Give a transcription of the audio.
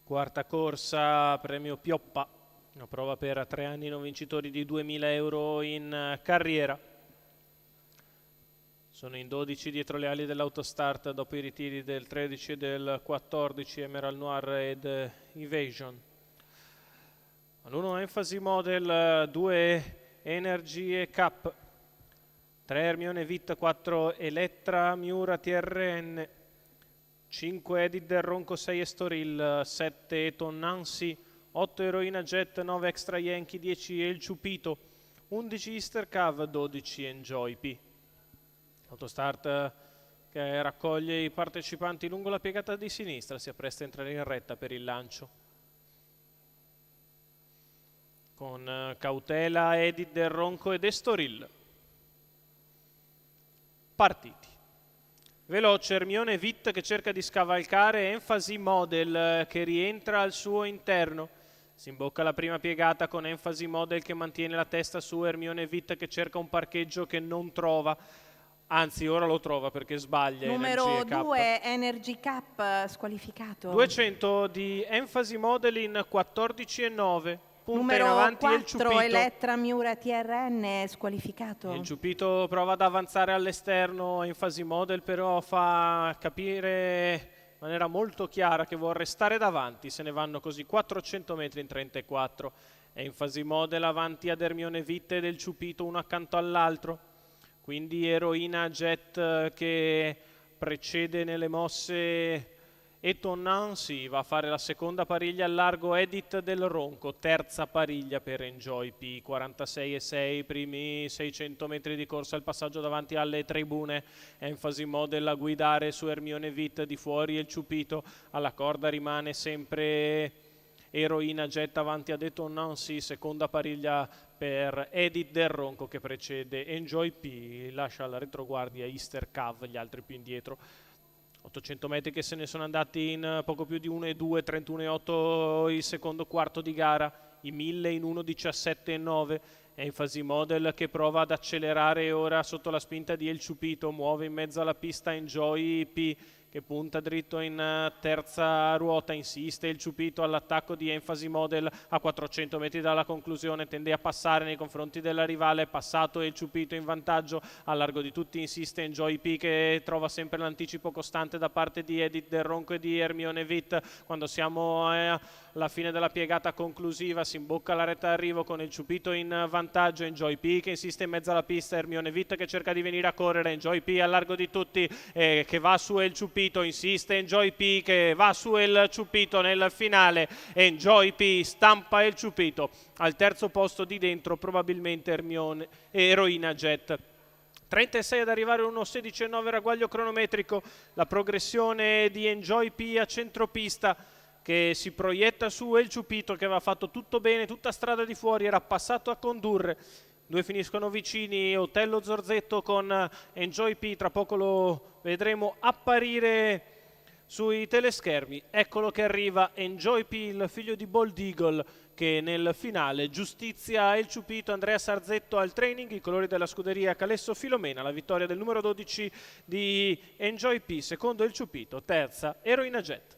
Quarta corsa, premio Pioppa, una prova per 3 anni non vincitori di 2000 euro in carriera. Sono in 12 dietro le ali dell'Autostart dopo i ritiri del 13 e del 14, Emerald Noir ed Evasion. All'1 Enfasi Model, 2 Energy e Cup, 3 Hermione Vit, 4 Elettra Miura TRN, 5 Edith Del Ronco, 6 Estoril, 7 Eton Nancy, 8 Eroina Jet, 9 Extra Yankee, 10 El Ciupito, 11 Easter Cav, 12 Enjoy P. Autostart che raccoglie i partecipanti lungo la piegata di sinistra, si appresta a entrare in retta per il lancio. Con cautela Edith Del Ronco ed Estoril. Partiti. Veloce Hermione Vit che cerca di scavalcare Enfasi Model che rientra al suo interno. Si imbocca la prima piegata con Enfasi Model che mantiene la testa su Hermione Vit che cerca un parcheggio che non trova. Anzi, ora lo trova perché sbaglia. Numero 2 Energy Cup squalificato. 200 di Enfasi Model in 14,9. Punta Numero in avanti 4 El Ciupito. Elettra Miura TRN squalificato. Il Ciupito prova ad avanzare all'esterno, Enfasi Model però fa capire in maniera molto chiara che vuole restare davanti, se ne vanno così 400 metri in 34. Enfasi Model avanti ad Hermione Vitte del Ciupito uno accanto all'altro, quindi Eroina Jet che precede nelle mosse Eton Nancy, va a fare la seconda pariglia al largo Edith Del Ronco, terza pariglia per Enjoy P, 46,6, primi 600 metri di corsa, il passaggio davanti alle tribune, Enfasi Model a guidare su Hermione Vit, di fuori El Ciupito, alla corda rimane sempre Eroina Jet avanti ad Eton Nancy, seconda pariglia per Edith Del Ronco che precede Enjoy P, lascia alla retroguardia Easter Cav, gli altri più indietro. 800 metri che se ne sono andati in poco più di 1,2, 31,8 il secondo quarto di gara, i 1000 in 1,17,9. Enfasi Model che prova ad accelerare ora sotto la spinta di El Ciupito, muove in mezzo alla pista Enjoy P che punta dritto in terza ruota, insiste Il Ciupito all'attacco di Enfasi Model a 400 metri dalla conclusione, tende a passare nei confronti della rivale, passato Il Ciupito in vantaggio, a largo di tutti insiste Enjoy P che trova sempre l'anticipo costante da parte di Edith Del Ronco e di Hermione Vit. Quando siamo alla fine della piegata conclusiva si imbocca la retta d'arrivo con Il Ciupito in vantaggio, Enjoy P che insiste in mezzo alla pista, Hermione Vit che cerca di venire a correre, Enjoy P a largo di tutti che va su El Ciupito, insiste Enjoy P che va su El Ciupito nel finale, Enjoy P stampa El Ciupito al terzo posto di dentro, probabilmente Hermione Eroina Jet. 36 ad arrivare 1,16,9 ragguaglio cronometrico, la progressione di Enjoy P a centropista che si proietta su El Ciupito che aveva fatto tutto bene, tutta strada di fuori, era passato a condurre. Due finiscono vicini, Otello Zorzetto con Enjoy P, tra poco lo vedremo apparire sui teleschermi. Eccolo che arriva Enjoy P, il figlio di Bold Eagle, che nel finale giustizia El Ciupito. Andrea Sarzetto al training, i colori della scuderia Calesso Filomena, la vittoria del numero 12 di Enjoy P, secondo El Ciupito, terza Eroina Jet.